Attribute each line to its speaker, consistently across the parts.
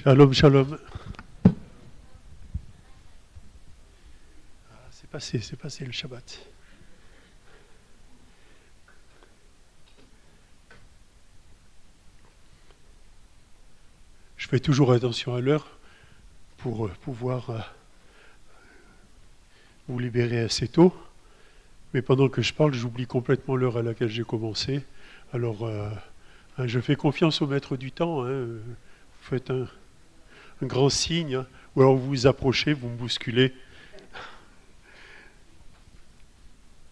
Speaker 1: Shalom, shalom. C'est passé le Shabbat. Je fais toujours attention à l'heure pour pouvoir vous libérer assez tôt. Mais pendant que je parle, j'oublie complètement l'heure à laquelle j'ai commencé. Alors, je fais confiance au maître du temps. Vous faites un grand signe, ou alors vous vous approchez, vous me bousculez.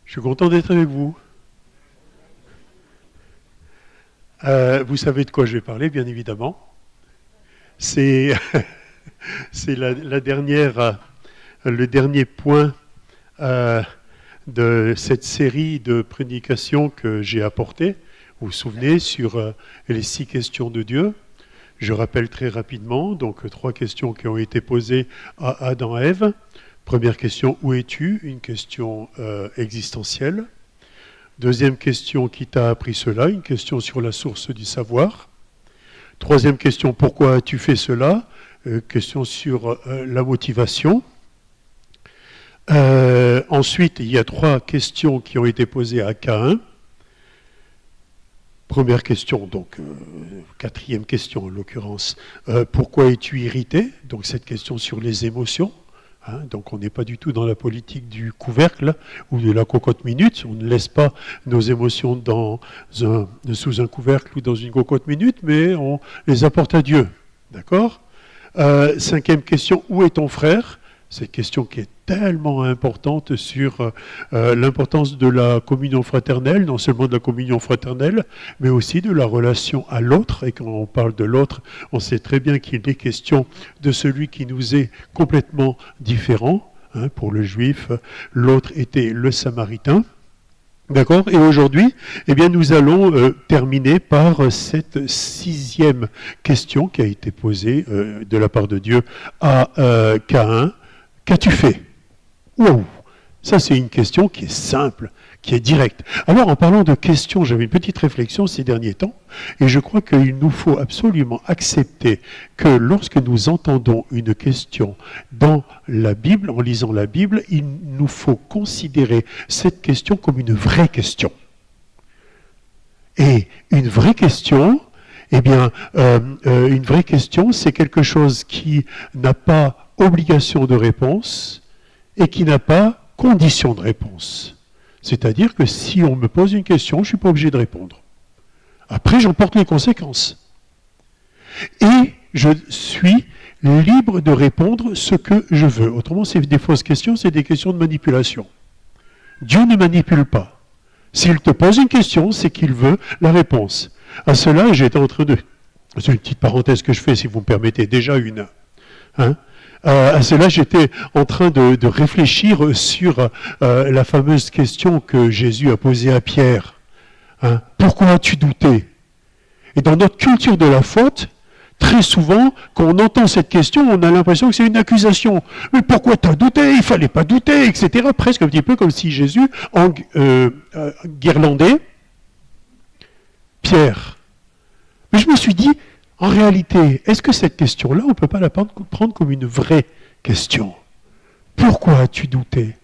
Speaker 1: Je suis content d'être avec vous. Vous savez de quoi je vais parler, bien évidemment. C'est le dernier point de cette série de prédications que j'ai apportées. Vous vous souvenez, sur les 6 questions de Dieu. Je rappelle très rapidement, donc 3 questions qui ont été posées à Adam et Ève. Première question, où es-tu? Une question existentielle. Deuxième question, qui t'a appris cela? Une question sur la source du savoir. Troisième question, pourquoi as-tu fait cela? Question sur la motivation. Ensuite, il y a 3 questions qui ont été posées à Caïn. Première question, donc 4e question en l'occurrence, pourquoi es-tu irrité? Donc cette question sur les émotions. Donc on n'est pas du tout dans la politique du couvercle ou de la cocotte minute. On ne laisse pas nos émotions sous un couvercle ou dans une cocotte minute, mais on les apporte à Dieu. D'accord? 5e question, où est ton frère? Cette question qui est tellement importante sur l'importance de la communion fraternelle, non seulement de la communion fraternelle, mais aussi de la relation à l'autre. Et quand on parle de l'autre, on sait très bien qu'il est question de celui qui nous est complètement différent. Pour le juif, l'autre était le samaritain. D'accord? Et aujourd'hui, eh bien, nous allons terminer par cette 6e question qui a été posée de la part de Dieu à Caïn. Qu'as-tu fait? Wow. Ça, c'est une question qui est simple, qui est directe. Alors, en parlant de questions, j'avais une petite réflexion ces derniers temps, et je crois qu'il nous faut absolument accepter que lorsque nous entendons une question dans la Bible, en lisant la Bible, il nous faut considérer cette question comme une vraie question. Et une vraie question, eh bien, une vraie question, c'est quelque chose qui n'a pas obligation de réponse et qui n'a pas condition de réponse. C'est-à-dire que si on me pose une question, je ne suis pas obligé de répondre. Après, j'en porte les conséquences. Et je suis libre de répondre ce que je veux. Autrement, c'est des fausses questions, c'est des questions de manipulation. Dieu ne manipule pas. S'il te pose une question, c'est qu'il veut la réponse. À cela, j'étais en train de... C'est une petite parenthèse que je fais, si vous me permettez, déjà une. À cela, j'étais en train de réfléchir sur la fameuse question que Jésus a posée à Pierre. Pourquoi as-tu douté? Et dans notre culture de la faute, très souvent, quand on entend cette question, on a l'impression que c'est une accusation. Mais pourquoi tu as douté? Il ne fallait pas douter, etc. Presque un petit peu comme si Jésus guirlandait Pierre. Mais je me suis dit, en réalité, est-ce que cette question-là, on ne peut pas la prendre comme une vraie question? Pourquoi as-tu douté?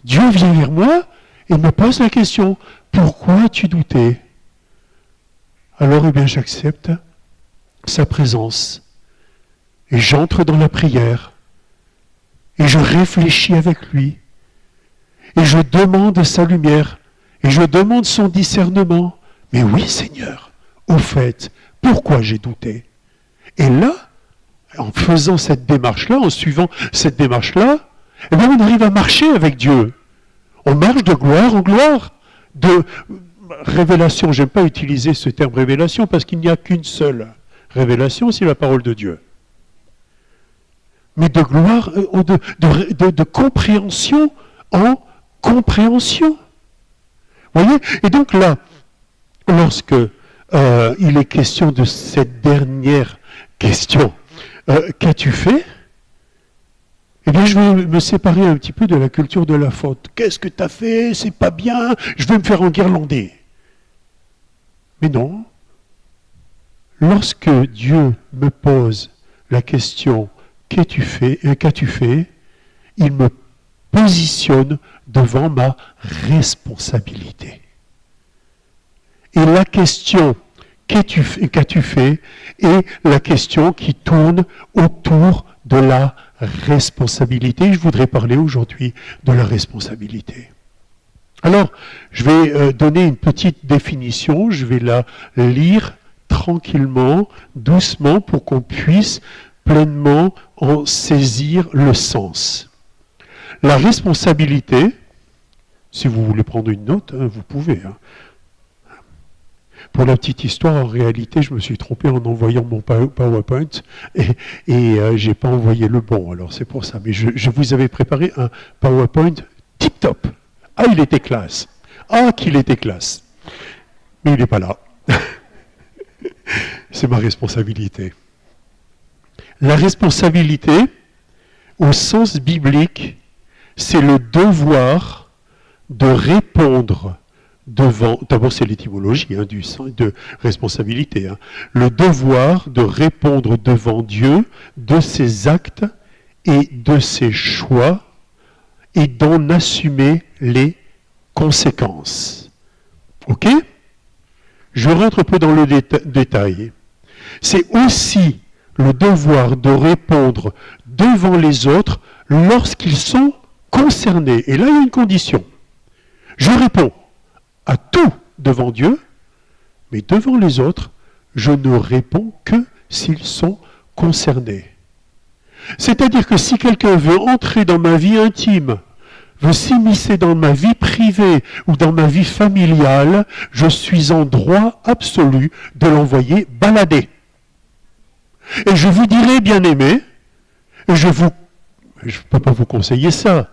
Speaker 1: Dieu vient vers moi et me pose la question, pourquoi as-tu douté? Alors, eh bien, j'accepte sa présence et j'entre dans la prière et je réfléchis avec lui et je demande sa lumière et je demande son discernement. Mais oui, Seigneur, au fait, pourquoi j'ai douté? Et là, en faisant cette démarche-là, en suivant cette démarche-là, eh bien, on arrive à marcher avec Dieu. On marche de gloire en gloire, de révélation. J'aime pas utiliser ce terme révélation parce qu'il n'y a qu'une seule révélation, c'est la parole de Dieu. Mais de gloire, de compréhension en compréhension. Vous voyez? Et donc là, lorsque il est question de cette dernière question, qu'as-tu fait? Eh bien, je vais me séparer un petit peu de la culture de la faute. Qu'est-ce que tu as fait? C'est pas bien, je vais me faire enguirlander. Mais non. Lorsque Dieu me pose la question « qu'as-tu fait ?» il me positionne devant ma responsabilité. Et la question « qu'as-tu fait ?» est la question qui tourne autour de la responsabilité. Je voudrais parler aujourd'hui de la responsabilité. Alors, je vais donner une petite définition, je vais la lire tranquillement, doucement, pour qu'on puisse pleinement en saisir le sens. La responsabilité, si vous voulez prendre une note, hein, vous pouvez. Hein. Pour la petite histoire, en réalité, je me suis trompé en envoyant mon PowerPoint et je n'ai pas envoyé le bon, alors c'est pour ça. Mais je vous avais préparé un PowerPoint tip-top. Ah, il était classe. Ah, qu'il était classe. Mais il n'est pas là. C'est ma responsabilité. La responsabilité, au sens biblique, c'est le devoir de répondre devant, d'abord c'est l'étymologie hein, du sens de responsabilité, hein, le devoir de répondre devant Dieu de ses actes et de ses choix et d'en assumer les conséquences. Ok ? Je rentre un peu dans le détail. C'est aussi le devoir de répondre devant les autres lorsqu'ils sont concernés. Et là, il y a une condition. Je réponds à tout devant Dieu, mais devant les autres, je ne réponds que s'ils sont concernés. C'est-à-dire que si quelqu'un veut entrer dans ma vie intime, veut s'immiscer dans ma vie privée ou dans ma vie familiale, je suis en droit absolu de l'envoyer balader. Et je vous dirai, bien-aimés, je ne peux pas vous conseiller ça,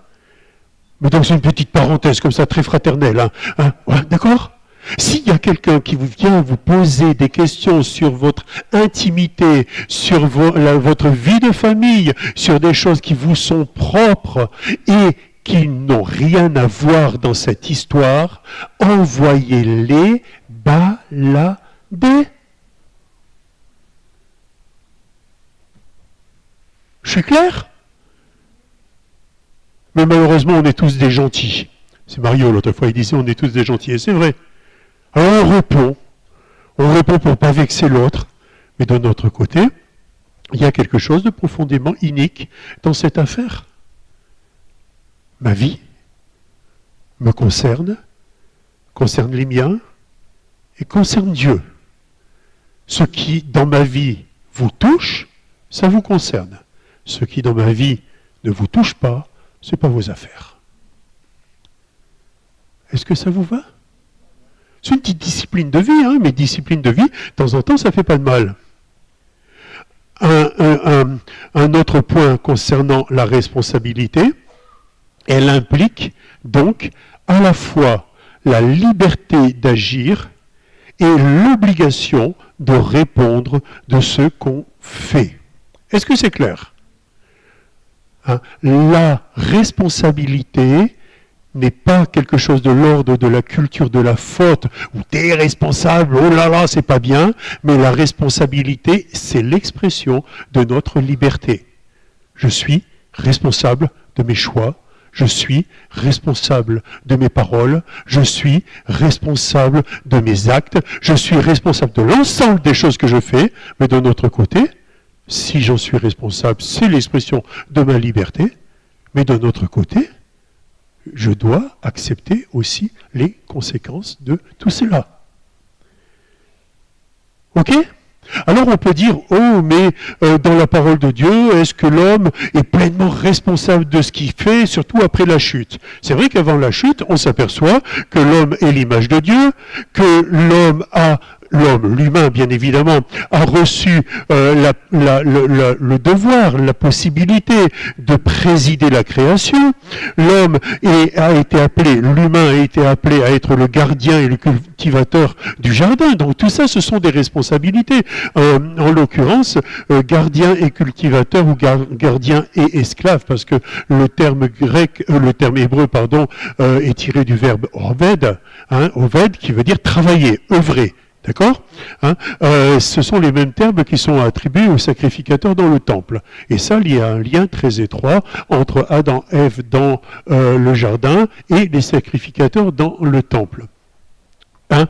Speaker 1: mais dans une petite parenthèse comme ça, très fraternelle, hein, ouais, d'accord ? S'il y a quelqu'un qui vient vous poser des questions sur votre intimité, sur votre vie de famille, sur des choses qui vous sont propres et qui n'ont rien à voir dans cette histoire, envoyez-les balader. Je suis clair ? Mais malheureusement, on est tous des gentils. C'est Mario, l'autre fois, il disait on est tous des gentils. Et c'est vrai. Alors on répond pour ne pas vexer l'autre. Mais de notre côté, il y a quelque chose de profondément inique dans cette affaire. Ma vie me concerne les miens et concerne Dieu. Ce qui, dans ma vie, vous touche, ça vous concerne. Ce qui, dans ma vie, ne vous touche pas, ce n'est pas vos affaires. Est-ce que ça vous va ? C'est une petite discipline de vie, hein, mais discipline de vie, de temps en temps, ça ne fait pas de mal. Un autre point concernant la responsabilité, elle implique donc à la fois la liberté d'agir et l'obligation de répondre de ce qu'on fait. Est-ce que c'est clair ? Hein, la responsabilité n'est pas quelque chose de l'ordre de la culture de la faute, où t'es responsable, oh là là, c'est pas bien, mais la responsabilité, c'est l'expression de notre liberté. Je suis responsable de mes choix, je suis responsable de mes paroles, je suis responsable de mes actes, je suis responsable de l'ensemble des choses que je fais, mais d'un autre côté, si j'en suis responsable, c'est l'expression de ma liberté, mais d'un autre côté, je dois accepter aussi les conséquences de tout cela. Ok ? Alors on peut dire, oh, mais dans la parole de Dieu, est-ce que l'homme est pleinement responsable de ce qu'il fait, surtout après la chute ? C'est vrai qu'avant la chute, on s'aperçoit que l'homme est l'image de Dieu, que l'homme, l'humain bien évidemment, a reçu le devoir, la possibilité de présider la création. L'humain a été appelé à être le gardien et le cultivateur du jardin. Donc tout ça, ce sont des responsabilités. En l'occurrence, gardien et cultivateur ou gardien et esclave, parce que le terme hébreu, est tiré du verbe oved, oved, qui veut dire travailler, œuvrer. D'accord, hein, ce sont les mêmes termes qui sont attribués aux sacrificateurs dans le temple. Et ça, il y a un lien très étroit entre Adam et Ève dans le jardin et les sacrificateurs dans le temple. Hein,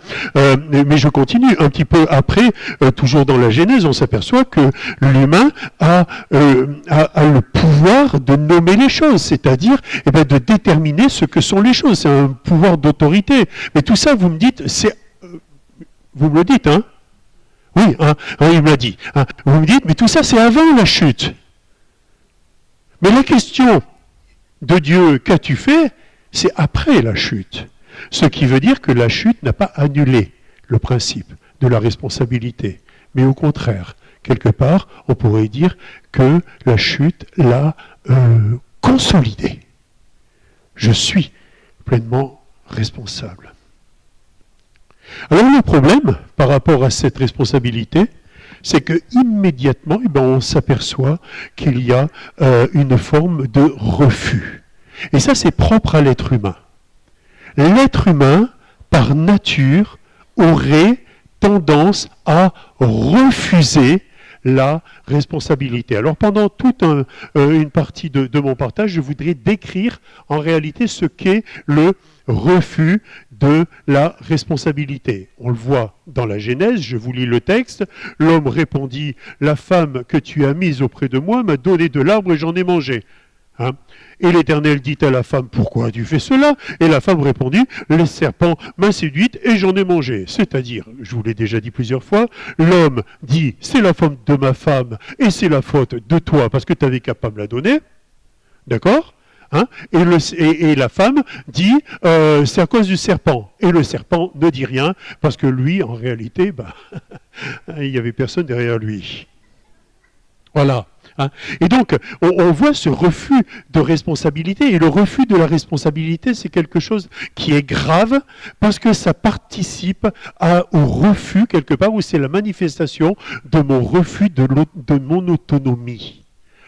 Speaker 1: mais je continue un petit peu après, toujours dans la Genèse, on s'aperçoit que l'humain a le pouvoir de nommer les choses, c'est-à-dire de déterminer ce que sont les choses. C'est un pouvoir d'autorité. Mais tout ça, vous me dites, vous me le dites, hein? Oui, hein, il me l'a dit. Hein. Vous me dites, mais tout ça, c'est avant la chute. Mais la question de Dieu, qu'as-tu fait? C'est après la chute. Ce qui veut dire que la chute n'a pas annulé le principe de la responsabilité. Mais au contraire, quelque part, on pourrait dire que la chute l'a consolidé. Je suis pleinement responsable. Alors le problème par rapport à cette responsabilité, c'est que immédiatement, on s'aperçoit qu'il y a une forme de refus. Et ça, c'est propre à l'être humain. L'être humain, par nature, aurait tendance à refuser la responsabilité. Alors pendant toute une partie de mon partage, je voudrais décrire en réalité ce qu'est le refus de la responsabilité. On le voit dans la Genèse, je vous lis le texte. L'homme répondit, la femme que tu as mise auprès de moi m'a donné de l'arbre et j'en ai mangé. Hein? Et l'Éternel dit à la femme, pourquoi as-tu fait cela? Et la femme répondit, le serpent m'a séduite et j'en ai mangé. C'est-à-dire, je vous l'ai déjà dit plusieurs fois, l'homme dit, c'est la faute de ma femme et c'est la faute de toi parce que tu n'avais qu'à pas me la donner. D'accord? Hein? Et la femme dit, c'est à cause du serpent. Et le serpent ne dit rien parce que lui, en réalité, il n'y avait personne derrière lui. Voilà. Hein. Et donc, on voit ce refus de responsabilité. Et le refus de la responsabilité, c'est quelque chose qui est grave parce que ça participe au refus, quelque part, où c'est la manifestation de mon refus de mon autonomie,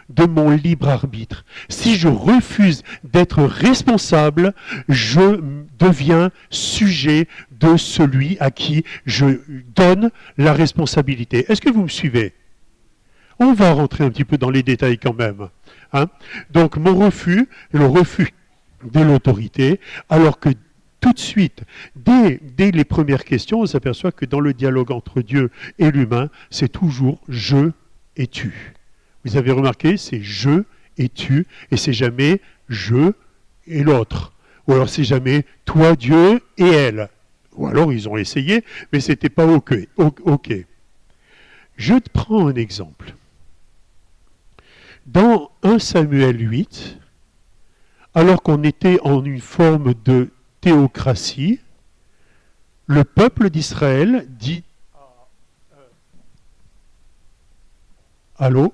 Speaker 1: de mon libre arbitre. Si je refuse d'être responsable, je deviens sujet de celui à qui je donne la responsabilité. Est-ce que vous me suivez ? On va rentrer un petit peu dans les détails quand même. Hein. Donc mon refus, le refus de l'autorité, alors que tout de suite, dès les premières questions, on s'aperçoit que dans le dialogue entre Dieu et l'humain, c'est toujours je et tu. Vous avez remarqué, c'est je et tu, et c'est jamais je et l'autre. Ou alors c'est jamais toi, Dieu et elle. Ou alors ils ont essayé, mais ce n'était pas OK. Je te prends un exemple. Dans 1 Samuel 8, alors qu'on était en une forme de théocratie, le peuple d'Israël dit... Allô ?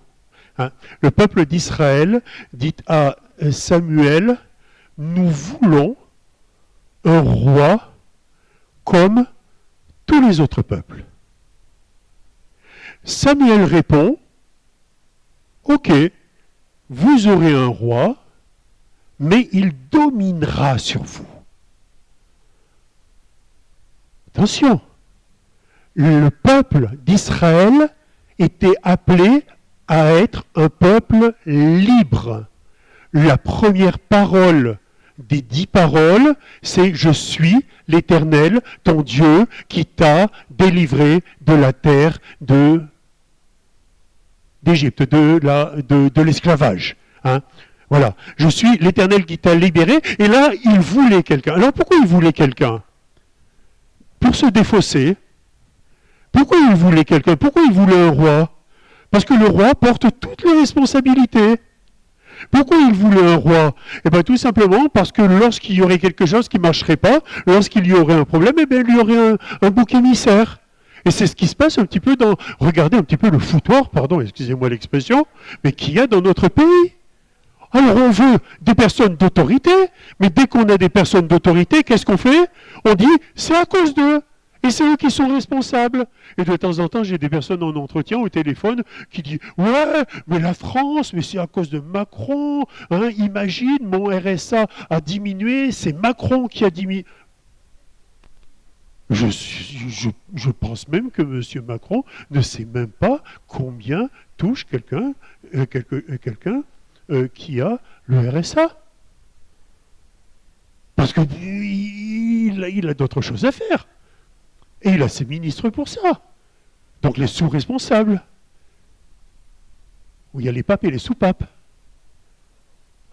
Speaker 1: Hein, le peuple d'Israël dit à Samuel, nous voulons un roi comme tous les autres peuples. Samuel répond, ok, vous aurez un roi, mais il dominera sur vous. Attention, le peuple d'Israël était appelé à être un peuple libre. La première parole des 10 paroles, c'est « Je suis l'Éternel, ton Dieu, qui t'a délivré de la terre d'Égypte, de l'esclavage. Hein. Voilà, je suis l'Éternel qui t'a libéré. » Et là, il voulait quelqu'un. Alors pourquoi il voulait quelqu'un? Pour se défausser. Pourquoi il voulait quelqu'un? Pourquoi il voulait un roi? Parce que le roi porte toutes les responsabilités. Pourquoi il voulait un roi? Eh bien tout simplement parce que lorsqu'il y aurait quelque chose qui ne marcherait pas, lorsqu'il y aurait un problème, eh bien, il y aurait un bouc émissaire. Et c'est ce qui se passe un petit peu dans... Regardez un petit peu le foutoir, pardon, excusez-moi l'expression, mais qu'il y a dans notre pays. Alors on veut des personnes d'autorité, mais dès qu'on a des personnes d'autorité, qu'est-ce qu'on fait? On dit, c'est à cause d'eux. Et c'est eux qui sont responsables. Et de temps en temps, j'ai des personnes en entretien au téléphone qui disent « Ouais, mais la France, mais c'est à cause de Macron. Hein, imagine, mon RSA a diminué, c'est Macron qui a diminué. » Je pense même que M. Macron ne sait même pas combien touche quelqu'un qui a le RSA. Parce qu'il a d'autres choses à faire. Et il a ses ministres pour ça. Donc les sous-responsables. Où il y a les papes et les sous-papes.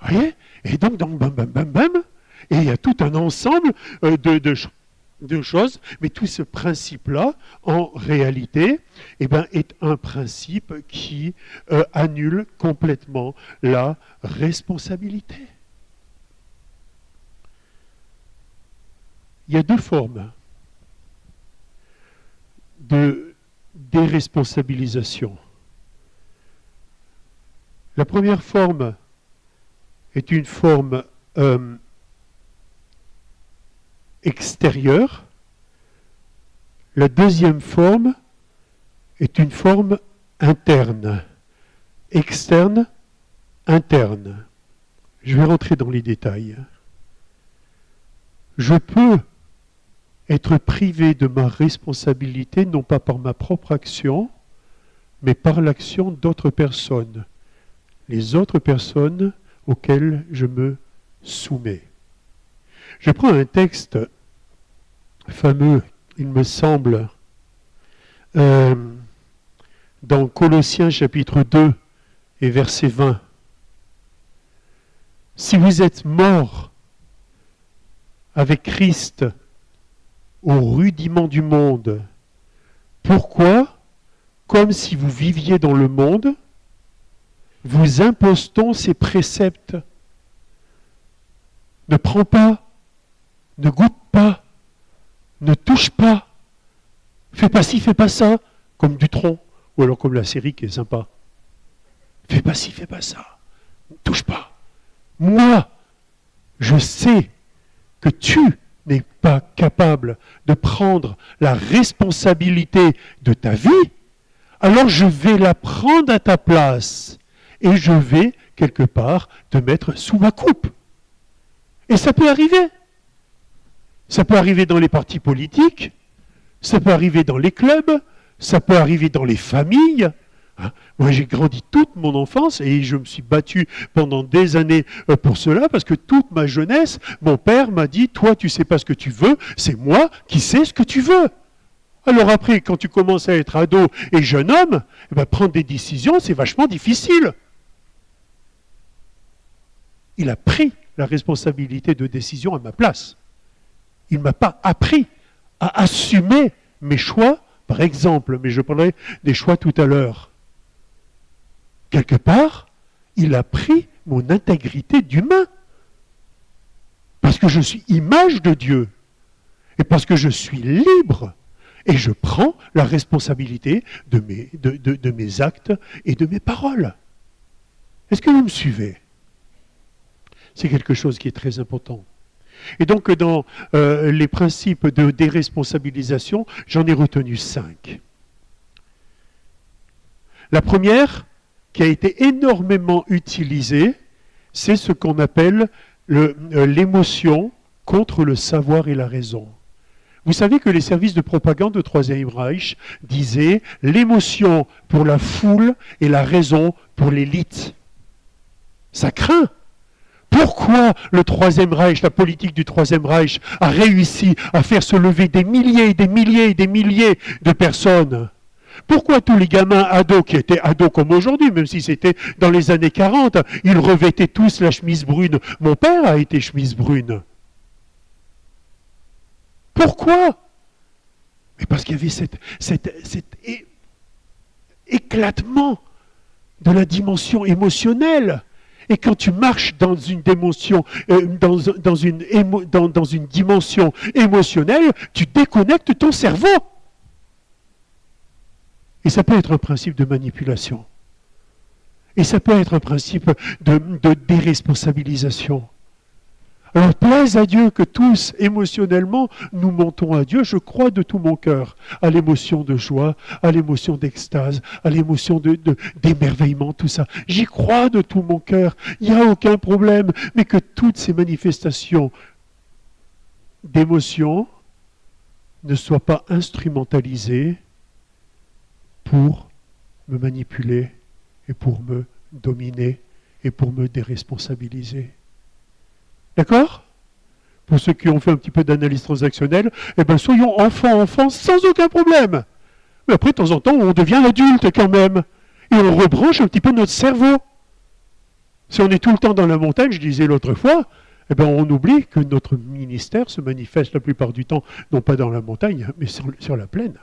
Speaker 1: Vous voyez? Et donc, bam, bam, bam, bam. Et il y a tout un ensemble de choses. Mais tout ce principe-là, en réalité, est un principe qui annule complètement la responsabilité. Il y a deux formes de déresponsabilisation. La première forme est une forme extérieure. La deuxième forme est une forme interne. Externe, interne. Je vais rentrer dans les détails. Je peux être privé de ma responsabilité, non pas par ma propre action, mais par l'action d'autres personnes. Les autres personnes auxquelles je me soumets. Je prends un texte fameux, il me semble, dans Colossiens chapitre 2 et verset 20. Si vous êtes morts avec Christ au rudiment du monde, pourquoi, comme si vous viviez dans le monde, vous impose-t-on ces préceptes? Ne prends pas, ne goûte pas, ne touche pas, fais pas ci, fais pas ça, comme Dutronc, ou alors comme la série qui est sympa. Fais pas ci, fais pas ça, ne touche pas. Moi, je sais que tu n'es pas capable de prendre la responsabilité de ta vie, alors je vais la prendre à ta place et je vais, quelque part, te mettre sous ma coupe. Et ça peut arriver. Ça peut arriver dans les partis politiques, ça peut arriver dans les clubs, ça peut arriver dans les familles. Moi, j'ai grandi toute mon enfance et je me suis battu pendant des années pour cela parce que toute ma jeunesse, mon père m'a dit « Toi, tu sais pas ce que tu veux, c'est moi qui sais ce que tu veux. » Alors après, quand tu commences à être ado et jeune homme, prendre des décisions, c'est vachement difficile. Il a pris la responsabilité de décision à ma place. Il ne m'a pas appris à assumer mes choix, par exemple, mais je parlerai des choix tout à l'heure. Quelque part, il a pris mon intégrité d'humain. Parce que je suis image de Dieu. Et parce que je suis libre. Et je prends la responsabilité de mes actes et de mes paroles. Est-ce que vous me suivez? C'est quelque chose qui est très important. Et donc, dans les principes de déresponsabilisation, j'en ai retenu 5. La première, qui a été énormément utilisée, c'est ce qu'on appelle l'émotion contre le savoir et la raison. Vous savez que les services de propagande du Troisième Reich disaient l'émotion pour la foule et la raison pour l'élite. Ça craint. Pourquoi le Troisième Reich, la politique du Troisième Reich, a réussi à faire se lever des milliers et des milliers et des milliers de personnes? Pourquoi tous les gamins ados, qui étaient ados comme aujourd'hui, même si c'était dans les années 40, ils revêtaient tous la chemise brune? Mon père a été chemise brune. Pourquoi? Mais parce qu'il y avait cet éclatement de la dimension émotionnelle. Et quand tu marches dans une dimension, dans une dimension émotionnelle, tu déconnectes ton cerveau. Et ça peut être un principe de manipulation. Et ça peut être un principe de déresponsabilisation. Alors, plaise à Dieu que tous, émotionnellement, nous montons à Dieu. Je crois de tout mon cœur à l'émotion de joie, à l'émotion d'extase, à l'émotion d'émerveillement, tout ça. J'y crois de tout mon cœur. Il n'y a aucun problème. Mais que toutes ces manifestations d'émotion ne soit pas instrumentalisé pour me manipuler et pour me dominer et pour me déresponsabiliser. D'accord ? Pour ceux qui ont fait un petit peu d'analyse transactionnelle, eh bien, soyons enfants sans aucun problème. Mais après, de temps en temps, on devient adulte quand même. Et on rebranche un petit peu notre cerveau. Si on est tout le temps dans la montagne, je disais l'autre fois, eh bien, on oublie que notre ministère se manifeste la plupart du temps, non pas dans la montagne, mais sur la plaine,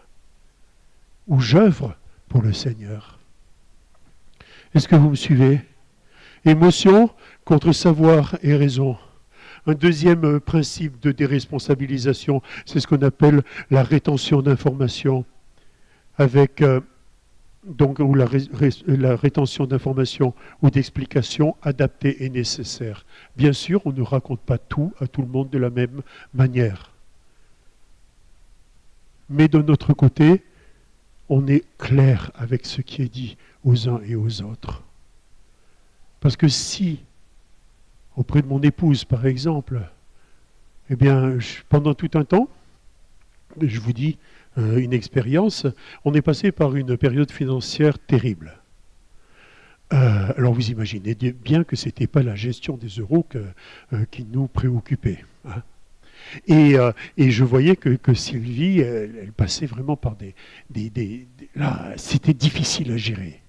Speaker 1: où j'œuvre pour le Seigneur. Est-ce que vous me suivez ? Émotion contre savoir et raison. Un deuxième principe de déresponsabilisation, c'est ce qu'on appelle la rétention d'informations, avec ou la rétention d'informations ou d'explications adaptées et nécessaires. Bien sûr, on ne raconte pas tout à tout le monde de la même manière. Mais de notre côté, on est clair avec ce qui est dit aux uns et aux autres. Parce que si, auprès de mon épouse par exemple, eh bien, pendant tout un temps, je vous dis une expérience, on est passé par une période financière terrible. Alors vous imaginez bien que ce n'était pas la gestion des euros qui nous préoccupait. Hein. Et je voyais que Sylvie, elle passait vraiment par là, c'était difficile à gérer.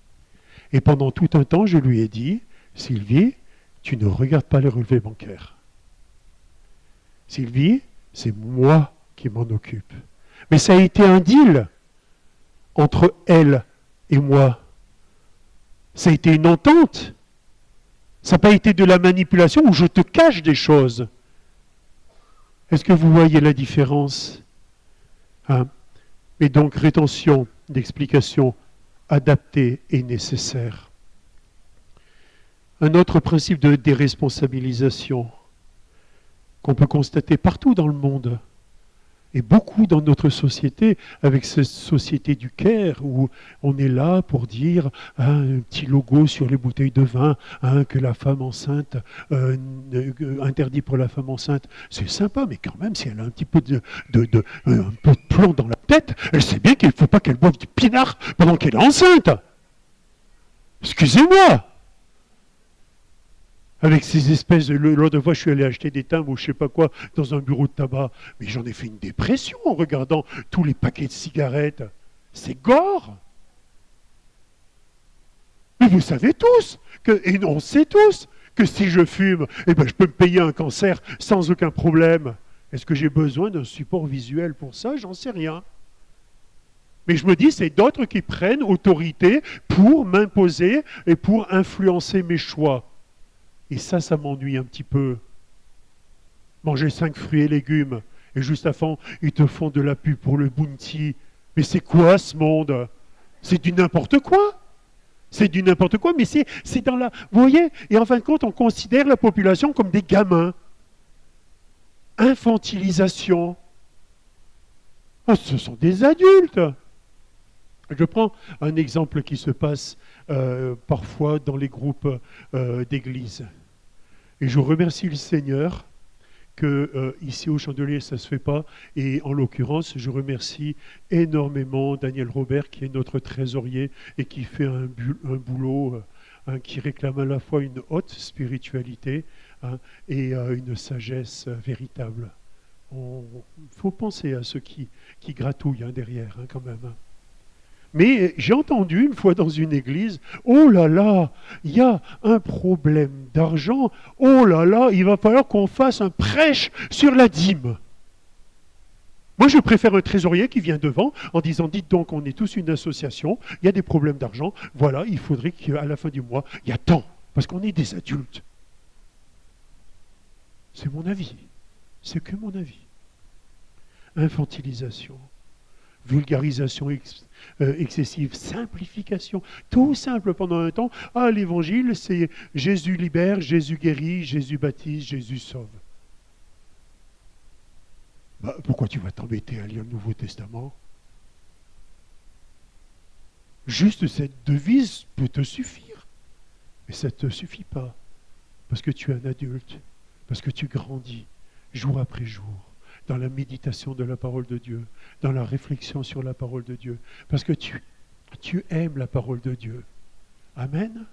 Speaker 1: Et pendant tout un temps, je lui ai dit, Sylvie, tu ne regardes pas les relevés bancaires. Sylvie, c'est moi qui m'en occupe. Mais ça a été un deal entre elle et moi. Ça a été une entente. Ça n'a pas été de la manipulation où je te cache des choses. Est-ce que vous voyez la différence ? Hein ? Et donc, rétention d'explications adaptées et nécessaires. Un autre principe de déresponsabilisation qu'on peut constater partout dans le monde, et beaucoup dans notre société, avec cette société du Caire, où on est là pour dire un petit logo sur les bouteilles de vin, que la femme enceinte, interdit pour la femme enceinte, c'est sympa, mais quand même, si elle a un petit peu un peu de plomb dans la tête, elle sait bien qu'il ne faut pas qu'elle boive du pinard pendant qu'elle est enceinte. Excusez-moi. Avec ces espèces de... L'autre fois, je suis allé acheter des timbres ou je ne sais pas quoi dans un bureau de tabac. Mais j'en ai fait une dépression en regardant tous les paquets de cigarettes. C'est gore. Mais vous savez tous, et on sait tous, que si je fume, eh ben, je peux me payer un cancer sans aucun problème. Est-ce que j'ai besoin d'un support visuel pour ça ? J'en sais rien. Mais je me dis, c'est d'autres qui prennent autorité pour m'imposer et pour influencer mes choix. Et ça m'ennuie un petit peu. Manger 5 fruits et légumes, et juste avant, ils te font de la pub pour le Bounty. Mais c'est quoi ce monde ? C'est du n'importe quoi. C'est du n'importe quoi, mais c'est dans la... Vous voyez ? Et en fin de compte, on considère la population comme des gamins. Infantilisation. Oh, ce sont des adultes. Je prends un exemple qui se passe parfois dans les groupes d'église. Et je remercie le Seigneur que ici au Chandelier, ça ne se fait pas. Et en l'occurrence, je remercie énormément Daniel Robert, qui est notre trésorier et qui fait un boulot qui réclame à la fois une haute spiritualité et une sagesse véritable. Il faut penser à ceux qui gratouillent derrière, quand même. Mais j'ai entendu une fois dans une église, oh là là, il y a un problème d'argent, oh là là, il va falloir qu'on fasse un prêche sur la dîme. Moi, je préfère un trésorier qui vient devant en disant, dites donc, on est tous une association, il y a des problèmes d'argent, voilà, il faudrait qu'à la fin du mois, il y a tant, parce qu'on est des adultes. C'est mon avis, c'est que mon avis. Infantilisation, vulgarisation excessive, simplification, tout simple pendant un temps. Ah, l'évangile, c'est Jésus libère, Jésus guérit, Jésus baptise, Jésus sauve. Bah, pourquoi tu vas t'embêter à lire le Nouveau Testament ? Juste cette devise peut te suffire. Mais ça ne te suffit pas. Parce que tu es un adulte, parce que tu grandis jour après jour. dans la méditation de la parole de Dieu, dans la réflexion sur la parole de Dieu, parce que tu aimes la parole de Dieu. Amen.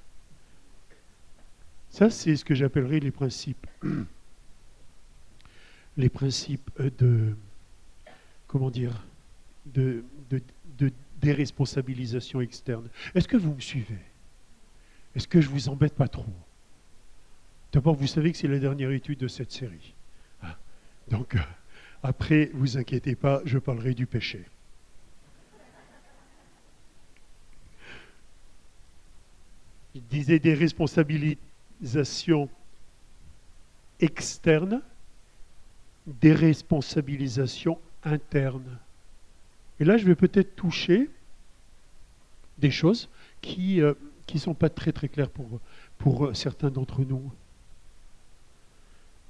Speaker 1: Ça, c'est ce que j'appellerais les principes. Les principes de, comment dire, de déresponsabilisation externe. Est-ce que vous me suivez? Est-ce que je vous embête pas trop? D'abord, vous savez que c'est la dernière étude de cette série. Donc, après, vous inquiétez pas, je parlerai du péché. Il disait des responsabilisations externes, des responsabilisations internes. Et là, je vais peut-être toucher des choses qui ne sont pas très très claires pour certains d'entre nous.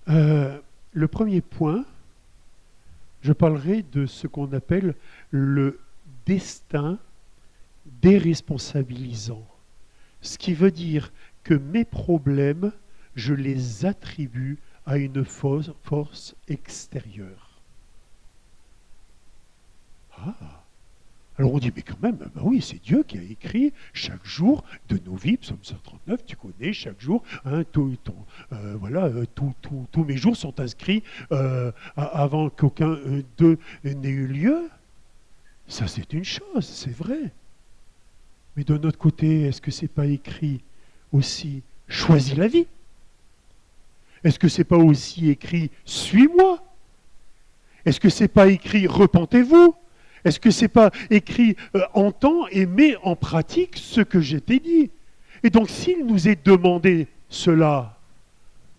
Speaker 1: Le premier point, je parlerai de ce qu'on appelle le destin déresponsabilisant. Ce qui veut dire que mes problèmes, je les attribue à une force extérieure. Alors on dit, mais quand même, ben oui, c'est Dieu qui a écrit chaque jour de nos vies, Psaume 139, tu connais, chaque jour, hein, tous mes jours sont inscrits avant qu'aucun d'eux n'ait eu lieu. Ça, c'est une chose, c'est vrai. Mais de notre côté, est-ce que c'est pas écrit aussi, choisis la vie? Est-ce que c'est pas aussi écrit, suis-moi? Est-ce que c'est pas écrit, repentez-vous? Est-ce que c'est pas écrit, entends et mets en pratique ce que je t'ai dit? Et donc, s'il nous est demandé cela,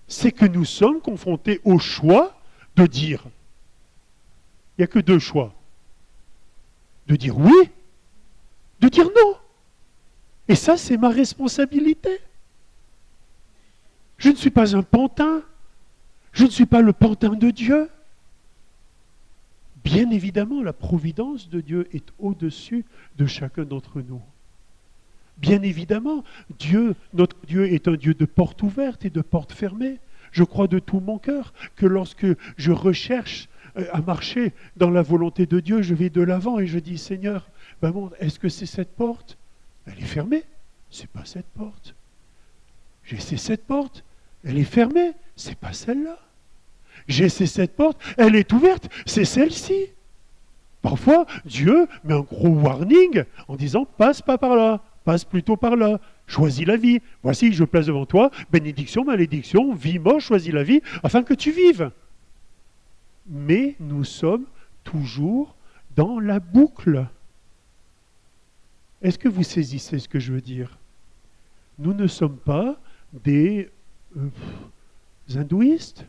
Speaker 1: c'est que nous sommes confrontés au choix de dire, il n'y a que deux choix, de dire oui, de dire non. Et ça, c'est ma responsabilité. Je ne suis pas un pantin. Je ne suis pas le pantin de Dieu. Bien évidemment, la providence de Dieu est au-dessus de chacun d'entre nous. Bien évidemment, notre Dieu est un Dieu de portes ouvertes et de portes fermées. Je crois de tout mon cœur que lorsque je recherche à marcher dans la volonté de Dieu, je vais de l'avant et je dis, Seigneur, est-ce que c'est cette porte? Elle est fermée. C'est pas cette porte. C'est cette porte. Elle est fermée. C'est pas celle-là. C'est cette porte. Elle est ouverte. C'est celle-ci. Parfois, Dieu met un gros warning en disant, passe pas par là. Passe plutôt par là. Choisis la vie. Voici, je place devant toi, bénédiction, malédiction, vie, mort, choisis la vie, afin que tu vives. Mais nous sommes toujours dans la boucle. Est-ce que vous saisissez ce que je veux dire? Nous ne sommes pas des hindouistes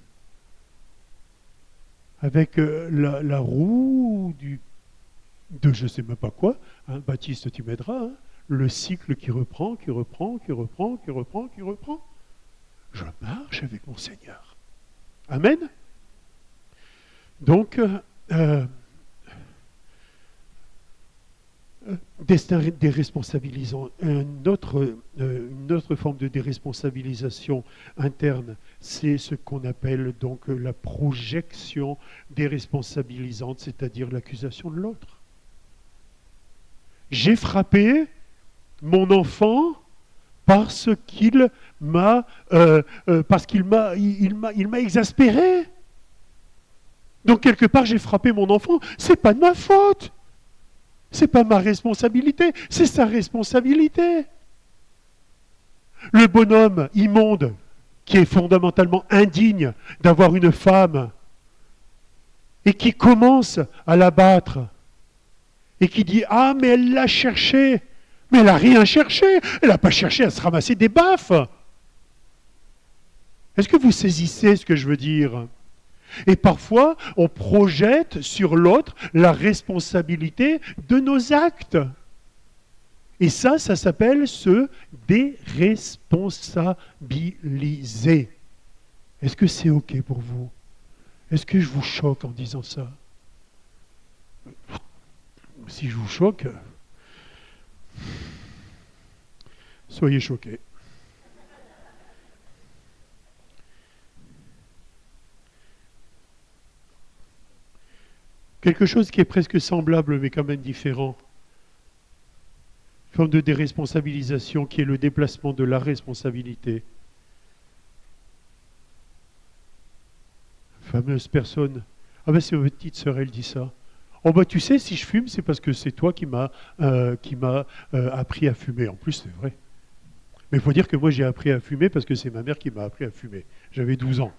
Speaker 1: avec la roue de je ne sais même pas quoi. Hein, Baptiste, tu m'aideras. Hein, le cycle qui reprend. Je marche avec mon Seigneur. Amen. Donc, destin déresponsabilisant. Une autre forme de déresponsabilisation interne, c'est ce qu'on appelle donc la projection déresponsabilisante, c'est-à-dire l'accusation de l'autre. J'ai frappé mon enfant parce qu'il m'a exaspéré. Donc quelque part j'ai frappé mon enfant, c'est pas de ma faute. C'est pas ma responsabilité, c'est sa responsabilité. Le bonhomme immonde, qui est fondamentalement indigne d'avoir une femme, et qui commence à la battre, et qui dit « Ah, mais elle l'a cherché !» Mais elle n'a rien cherché, elle n'a pas cherché à se ramasser des baffes. Est-ce que vous saisissez ce que je veux dire ? Et parfois, on projette sur l'autre la responsabilité de nos actes. Et ça s'appelle se déresponsabiliser. Est-ce que c'est OK pour vous? Est-ce que je vous choque en disant ça? Si je vous choque, soyez choqués. quelque chose qui est presque semblable mais quand même différent. Une forme de déresponsabilisation qui est le déplacement de la responsabilité. Fameuse personne. Ah ben c'est ma petite sœur, elle dit ça. Oh bah tu sais, si je fume, c'est parce que c'est toi qui m'as appris à fumer. En plus, c'est vrai. Mais il faut dire que moi j'ai appris à fumer parce que c'est ma mère qui m'a appris à fumer. J'avais 12 ans.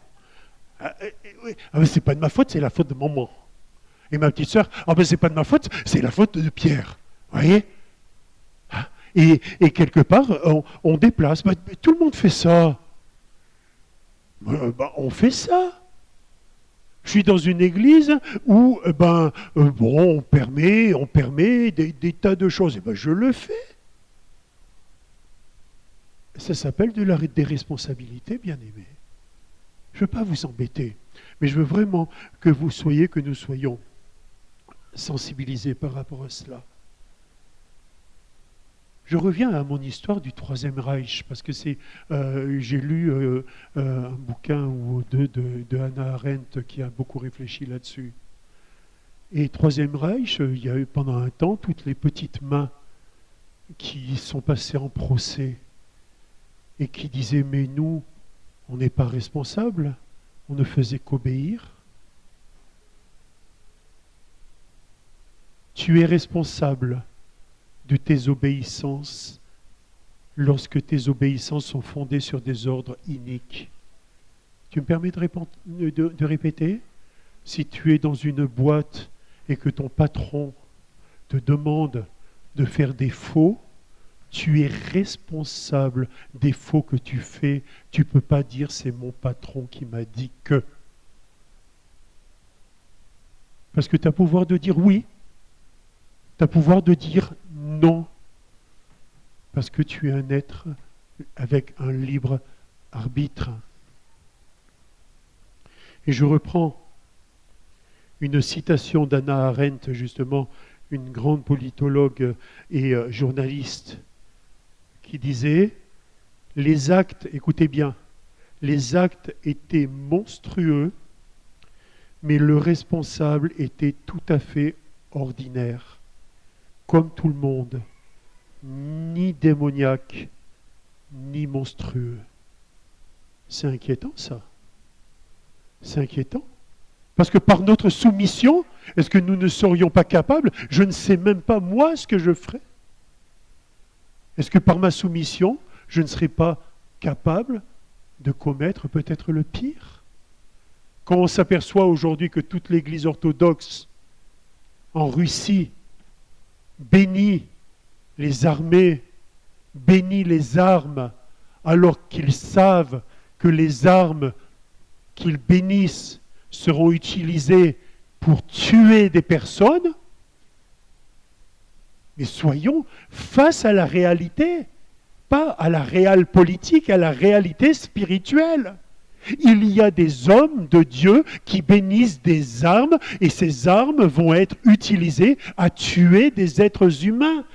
Speaker 1: Oui. Ah ben c'est pas de ma faute, c'est la faute de maman. Et ma petite sœur, ah ben c'est pas de ma faute, c'est la faute de Pierre. Vous voyez? Et quelque part, on déplace. Bah, tout le monde fait ça. On fait ça. Je suis dans une église où on permet des tas de choses. Et ben, je le fais. Ça s'appelle des responsabilités, bien aimés. Je ne veux pas vous embêter, mais je veux vraiment que nous soyons sensibilisés par rapport à cela. Je reviens à mon histoire du Troisième Reich, parce que j'ai lu un bouquin ou deux de Hannah Arendt qui a beaucoup réfléchi là-dessus. Et Troisième Reich, il y a eu pendant un temps toutes les petites mains qui sont passées en procès et qui disaient « mais nous, on n'est pas responsables, on ne faisait qu'obéir ». Tu es responsable de tes obéissances lorsque tes obéissances sont fondées sur des ordres iniques. Tu me permets de répéter? Si tu es dans une boîte et que ton patron te demande de faire des faux, tu es responsable des faux que tu fais. Tu ne peux pas dire c'est mon patron qui m'a dit que. Parce que tu as pouvoir de dire oui, tu as pouvoir de dire non, parce que tu es un être avec un libre arbitre. Et je reprends une citation d'Hannah Arendt, justement, une grande politologue et journaliste, qui disait « Les actes, écoutez bien, les actes étaient monstrueux, mais le responsable était tout à fait ordinaire, comme tout le monde, ni démoniaque, ni monstrueux. » C'est inquiétant, ça. C'est inquiétant. Parce que par notre soumission, est-ce que nous ne serions pas capables? Je ne sais même pas, moi, ce que je ferais. Est-ce que par ma soumission, je ne serais pas capable de commettre peut-être le pire? Quand on s'aperçoit aujourd'hui que toute l'Église orthodoxe en Russie bénit les armées, bénit les armes, alors qu'ils savent que les armes qu'ils bénissent seront utilisées pour tuer des personnes, mais soyons face à la réalité, pas à la réelle politique, à la réalité spirituelle. Il y a des hommes de Dieu qui bénissent des armes et ces armes vont être utilisées à tuer des êtres humains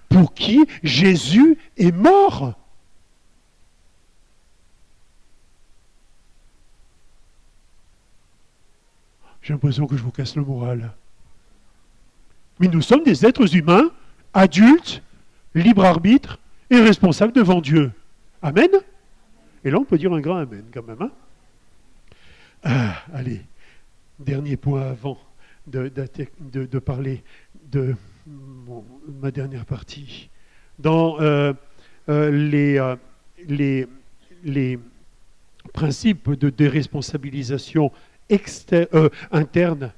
Speaker 1: pour qui Jésus est mort. J'ai l'impression que je vous casse le moral. Mais nous sommes des êtres humains, adultes, libre arbitre et responsables devant Dieu. Amen. Et là, on peut dire un grand amen quand même. Hein? Allez, dernier point avant de parler de ma dernière partie. Dans les principes de déresponsabilisation interne,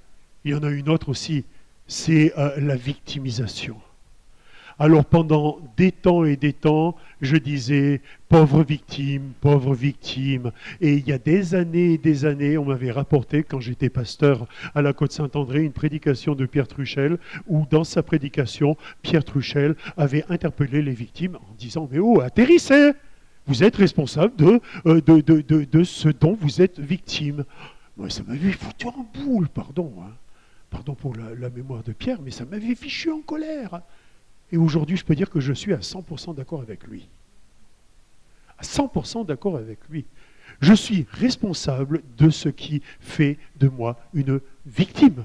Speaker 1: il y en a une autre aussi, c'est la victimisation. Alors pendant des temps et des temps, je disais pauvre victime, et il y a des années, on m'avait rapporté, quand j'étais pasteur à la Côte-Saint-André, une prédication de Pierre Truchel, où dans sa prédication, Pierre Truchel avait interpellé les victimes en disant « Mais oh, atterrissez! Vous êtes responsable de ce dont vous êtes victime. » Moi, ça m'avait foutu en boule, pardon pour la mémoire de Pierre, mais ça m'avait fichu en colère. Et aujourd'hui, je peux dire que je suis à 100% d'accord avec lui. À 100% d'accord avec lui. Je suis responsable de ce qui fait de moi une victime.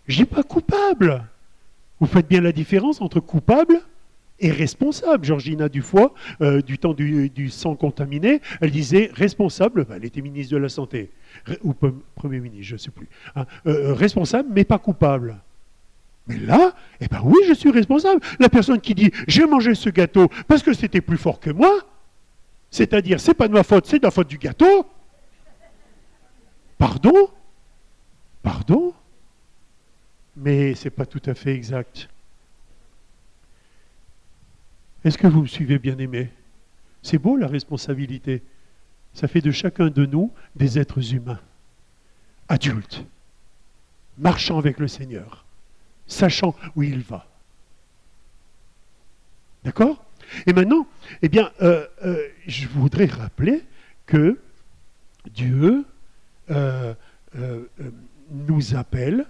Speaker 1: Je dis pas coupable. Vous faites bien la différence entre coupable et responsable. Georgina Dufoy, du temps du sang contaminé, elle disait responsable, elle était ministre de la Santé, ou Premier ministre, je ne sais plus. Hein, responsable, mais pas coupable. Mais là, eh ben oui, je suis responsable. La personne qui dit j'ai mangé ce gâteau parce que c'était plus fort que moi, c'est-à-dire c'est pas de ma faute, c'est de la faute du gâteau. Pardon? Pardon? Mais ce n'est pas tout à fait exact. Est-ce que vous me suivez, bien-aimés? C'est beau la responsabilité. Ça fait de chacun de nous des êtres humains, adultes, marchant avec le Seigneur, sachant où il va. D'accord? Et maintenant, eh bien, je voudrais rappeler que Dieu nous appelle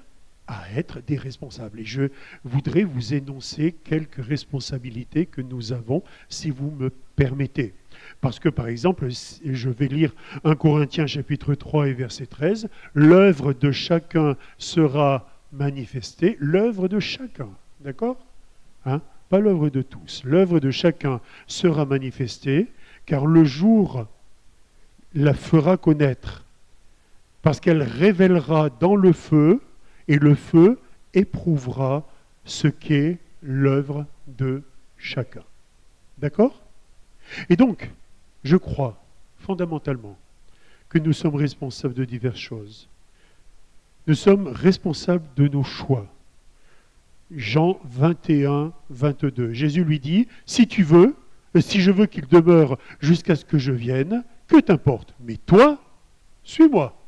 Speaker 1: à être des responsables. Et je voudrais vous énoncer quelques responsabilités que nous avons, si vous me permettez. Parce que, par exemple, je vais lire 1 Corinthiens chapitre 3 et verset 13, « L'œuvre de chacun sera manifestée. » L'œuvre de chacun, d'accord? Hein? Pas l'œuvre de tous. L'œuvre de chacun sera manifestée, car le jour la fera connaître, parce qu'elle révélera dans le feu, et le feu éprouvera ce qu'est l'œuvre de chacun. D'accord? Et donc, je crois fondamentalement que nous sommes responsables de diverses choses. Nous sommes responsables de nos choix. Jean 21, 22. Jésus lui dit, si tu veux, si je veux qu'il demeure jusqu'à ce que je vienne, que t'importe? Mais toi, suis-moi.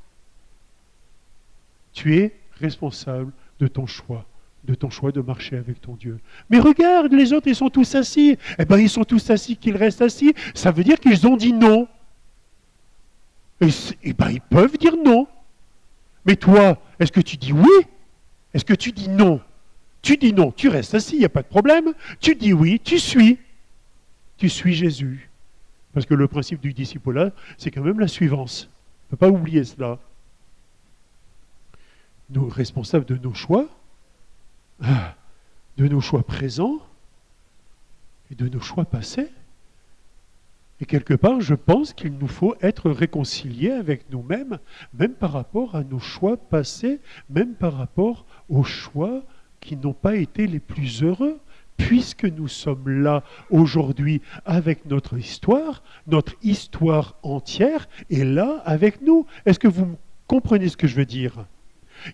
Speaker 1: Tu es responsable de ton choix de marcher avec ton Dieu. Mais regarde, les autres, ils sont tous assis. Eh bien, ils sont tous assis, qu'ils restent assis. Ça veut dire qu'ils ont dit non. Eh bien, ils peuvent dire non. Mais toi, est-ce que tu dis oui? Est-ce que tu dis non? Tu dis non, tu restes assis, il n'y a pas de problème. Tu dis oui, tu suis. Tu suis Jésus. Parce que le principe du discipulat, c'est quand même la suivance. On ne peut pas oublier cela. Nous, responsables de nos choix présents et de nos choix passés. Et quelque part, je pense qu'il nous faut être réconciliés avec nous-mêmes, même par rapport à nos choix passés, même par rapport aux choix qui n'ont pas été les plus heureux, puisque nous sommes là aujourd'hui avec notre histoire entière est là avec nous. Est-ce que vous comprenez ce que je veux dire ?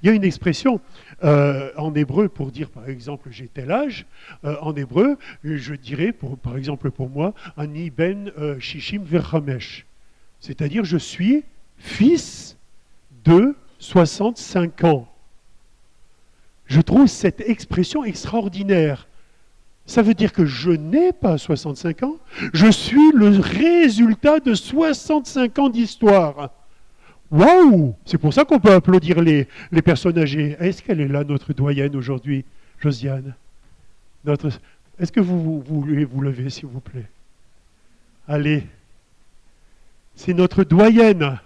Speaker 1: Il y a une expression en hébreu pour dire, par exemple, j'ai tel âge. En hébreu, je dirais, par exemple pour moi, Ani ben shishim verchamesh. C'est-à-dire, je suis fils de 65 ans. Je trouve cette expression extraordinaire. Ça veut dire que je n'ai pas 65 ans, je suis le résultat de 65 ans d'histoire. Waouh! C'est pour ça qu'on peut applaudir les personnes âgées. Est-ce qu'elle est là, notre doyenne, aujourd'hui, Josiane? Est-ce que vous voulez vous lever, s'il vous plaît? Allez. C'est notre doyenne.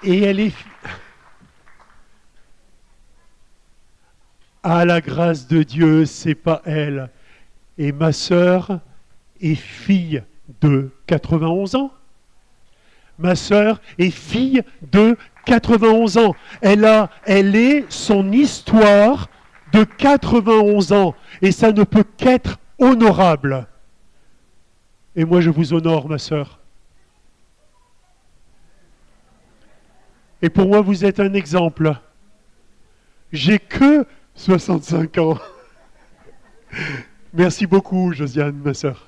Speaker 1: Et elle est... À la grâce de Dieu, c'est pas elle. Et ma sœur est fille de 91 ans. Ma sœur est fille de 91 ans. Elle est son histoire de 91 ans. Et ça ne peut qu'être honorable. Et moi, je vous honore, ma sœur. Et pour moi, vous êtes un exemple. J'ai que 65 ans. Merci beaucoup, Josiane, ma sœur.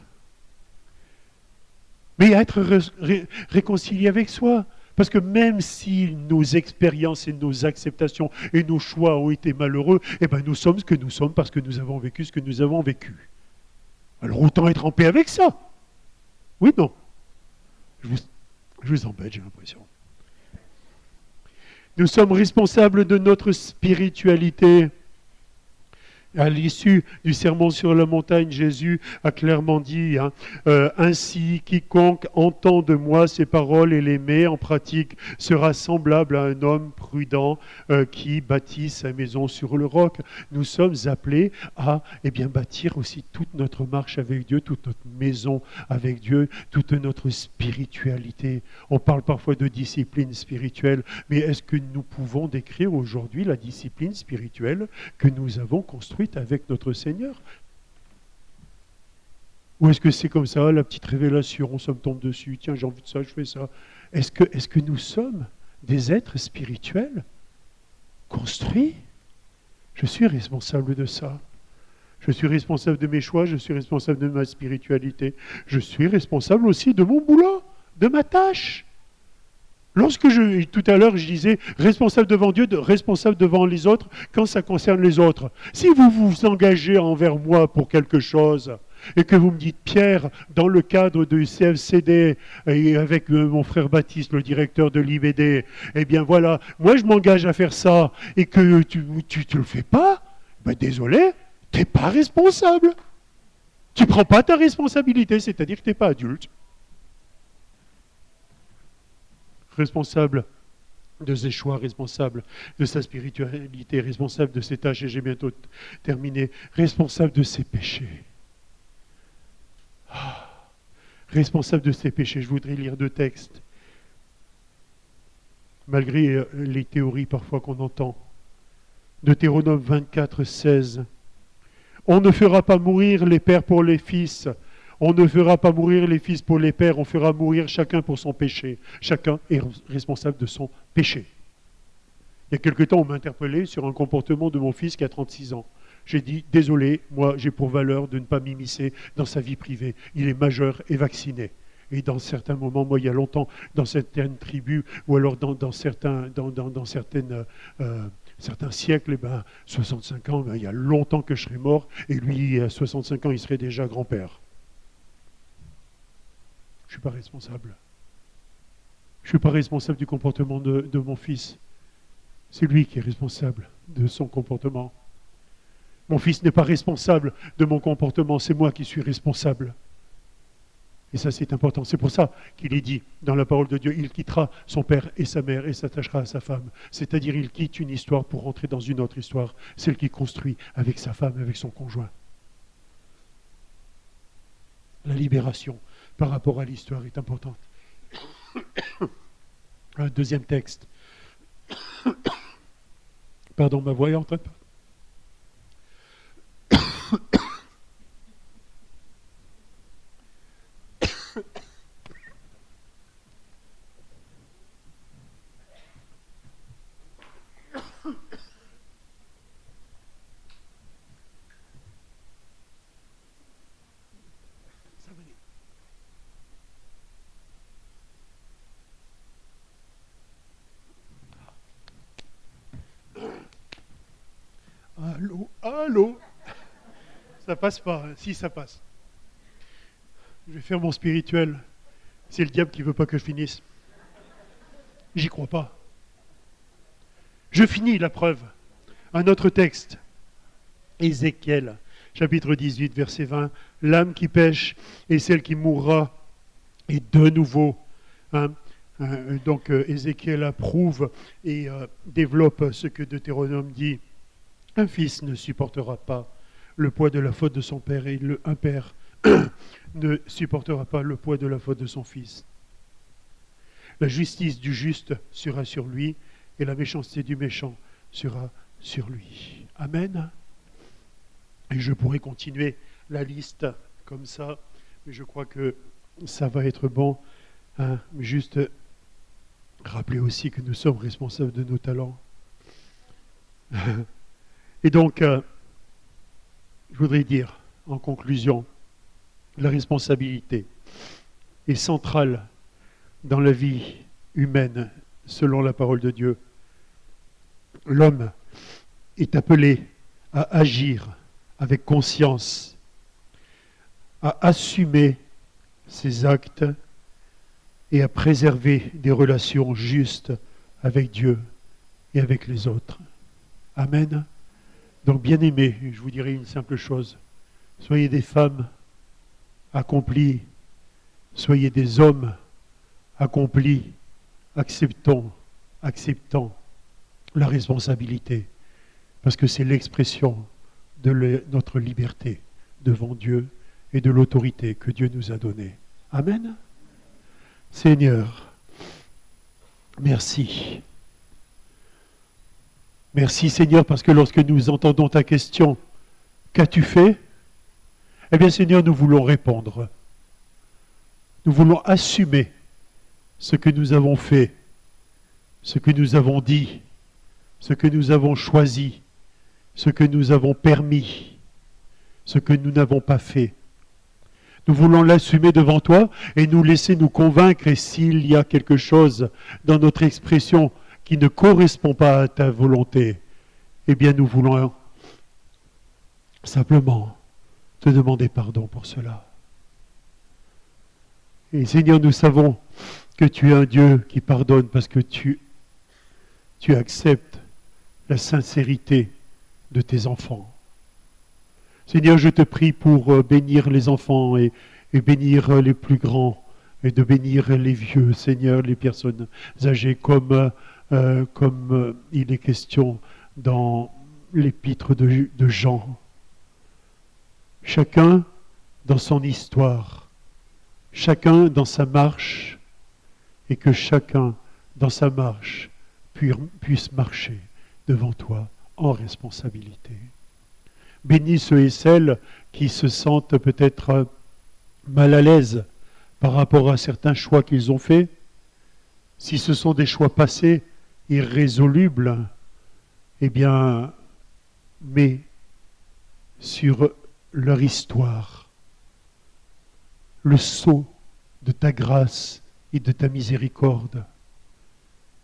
Speaker 1: Mais être réconcilié avec soi. Parce que même si nos expériences et nos acceptations et nos choix ont été malheureux, eh ben nous sommes ce que nous sommes parce que nous avons vécu ce que nous avons vécu. Alors autant être en paix avec ça. Oui, non. Je vous embête, j'ai l'impression. Nous sommes responsables de notre spiritualité. À l'issue du sermon sur la montagne, Jésus a clairement dit, ainsi quiconque entend de moi ces paroles et les met en pratique sera semblable à un homme prudent qui bâtit sa maison sur le roc. Nous sommes appelés à bâtir aussi toute notre marche avec Dieu, toute notre maison avec Dieu, toute notre spiritualité. On parle parfois de discipline spirituelle, mais est-ce que nous pouvons décrire aujourd'hui la discipline spirituelle que nous avons construite avec notre Seigneur? Ou est-ce que c'est comme ça, la petite révélation, ça me tombe dessus, tiens, j'ai envie de ça, je fais ça. Est-ce que nous sommes des êtres spirituels construits? Je suis responsable de ça. Je suis responsable de mes choix, je suis responsable de ma spiritualité. Je suis responsable aussi de mon boulot, de ma tâche. Tout à l'heure, je disais responsable devant Dieu, responsable devant les autres, quand ça concerne les autres. Si vous vous engagez envers moi pour quelque chose, et que vous me dites, Pierre, dans le cadre du CFCD, et avec mon frère Baptiste, le directeur de l'IVD, eh bien voilà, moi je m'engage à faire ça, et que tu le fais pas, ben désolé, tu n'es pas responsable. Tu ne prends pas ta responsabilité, c'est-à-dire que tu n'es pas adulte. Responsable de ses choix, responsable de sa spiritualité, responsable de ses tâches, et j'ai bientôt terminé, responsable de ses péchés. Responsable de ses péchés. Je voudrais lire 2 textes, malgré les théories parfois qu'on entend. Deutéronome 24, 16. On ne fera pas mourir les pères pour les fils. On ne fera pas mourir les fils pour les pères, on fera mourir chacun pour son péché. Chacun est responsable de son péché. Il y a quelque temps, on m'a interpellé sur un comportement de mon fils qui a 36 ans. J'ai dit, désolé, moi j'ai pour valeur de ne pas m'immiscer dans sa vie privée. Il est majeur et vacciné. Et dans certains moments, moi il y a longtemps, dans certaines tribus, ou alors dans certains siècles, 65 ans, il y a longtemps que je serais mort, et lui, à 65 ans, il serait déjà grand-père. Je ne suis pas responsable. Je ne suis pas responsable du comportement de mon fils. C'est lui qui est responsable de son comportement. Mon fils n'est pas responsable de mon comportement, c'est moi qui suis responsable. Et ça, c'est important. C'est pour ça qu'il est dit dans la parole de Dieu, il quittera son père et sa mère et s'attachera à sa femme. C'est-à-dire, il quitte une histoire pour rentrer dans une autre histoire, celle qu'il construit avec sa femme, avec son conjoint. La libération par rapport à l'histoire est importante. Un deuxième texte. Pardon, ma voix est en train de... Allô, allô. Ça passe pas, hein. Si ça passe. Je vais faire mon spirituel. C'est le diable qui veut pas que je finisse. J'y crois pas. Je finis la preuve. Un autre texte. Ézéchiel, chapitre 18, verset 20. L'âme qui pêche est celle qui mourra. Et de nouveau, donc Ézéchiel approuve et développe ce que Deutéronome dit. Un fils ne supportera pas le poids de la faute de son père et un père ne supportera pas le poids de la faute de son fils. La justice du juste sera sur lui et la méchanceté du méchant sera sur lui. Amen. Et je pourrais continuer la liste comme ça, mais je crois que ça va être bon. Juste rappeler aussi que nous sommes responsables de nos talents. Et donc, je voudrais dire, en conclusion, la responsabilité est centrale dans la vie humaine, selon la parole de Dieu. L'homme est appelé à agir avec conscience, à assumer ses actes et à préserver des relations justes avec Dieu et avec les autres. Amen. Donc, bien-aimés, je vous dirai une simple chose. Soyez des femmes accomplies, soyez des hommes accomplis, acceptant la responsabilité, parce que c'est l'expression de notre liberté devant Dieu et de l'autorité que Dieu nous a donnée. Amen. Seigneur, merci. Merci Seigneur, parce que lorsque nous entendons ta question, qu'as-tu fait? Eh bien Seigneur, nous voulons répondre. Nous voulons assumer ce que nous avons fait, ce que nous avons dit, ce que nous avons choisi, ce que nous avons permis, ce que nous n'avons pas fait. Nous voulons l'assumer devant toi et nous laisser nous convaincre, et s'il y a quelque chose dans notre expression qui ne correspond pas à ta volonté, eh bien nous voulons simplement te demander pardon pour cela. Et Seigneur, nous savons que tu es un Dieu qui pardonne parce que tu acceptes la sincérité de tes enfants. Seigneur, je te prie pour bénir les enfants et bénir les plus grands et de bénir les vieux, Seigneur, les personnes âgées, comme il est question dans l'épître de Jean. Chacun dans son histoire, chacun dans sa marche, et que chacun dans sa marche puisse marcher devant toi en responsabilité. Bénis ceux et celles qui se sentent peut-être mal à l'aise par rapport à certains choix qu'ils ont faits. Si ce sont des choix passés, irrésolubles, eh bien, mets sur leur histoire le sceau de ta grâce et de ta miséricorde.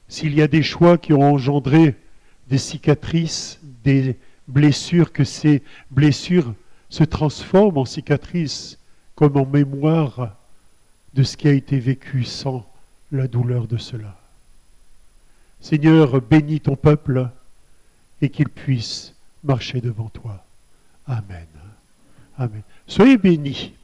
Speaker 1: S'il y a des choix qui ont engendré des cicatrices, des blessures, que ces blessures se transforment en cicatrices, comme en mémoire de ce qui a été vécu sans la douleur de cela. Seigneur, bénis ton peuple et qu'il puisse marcher devant toi. Amen. Amen. Soyez bénis.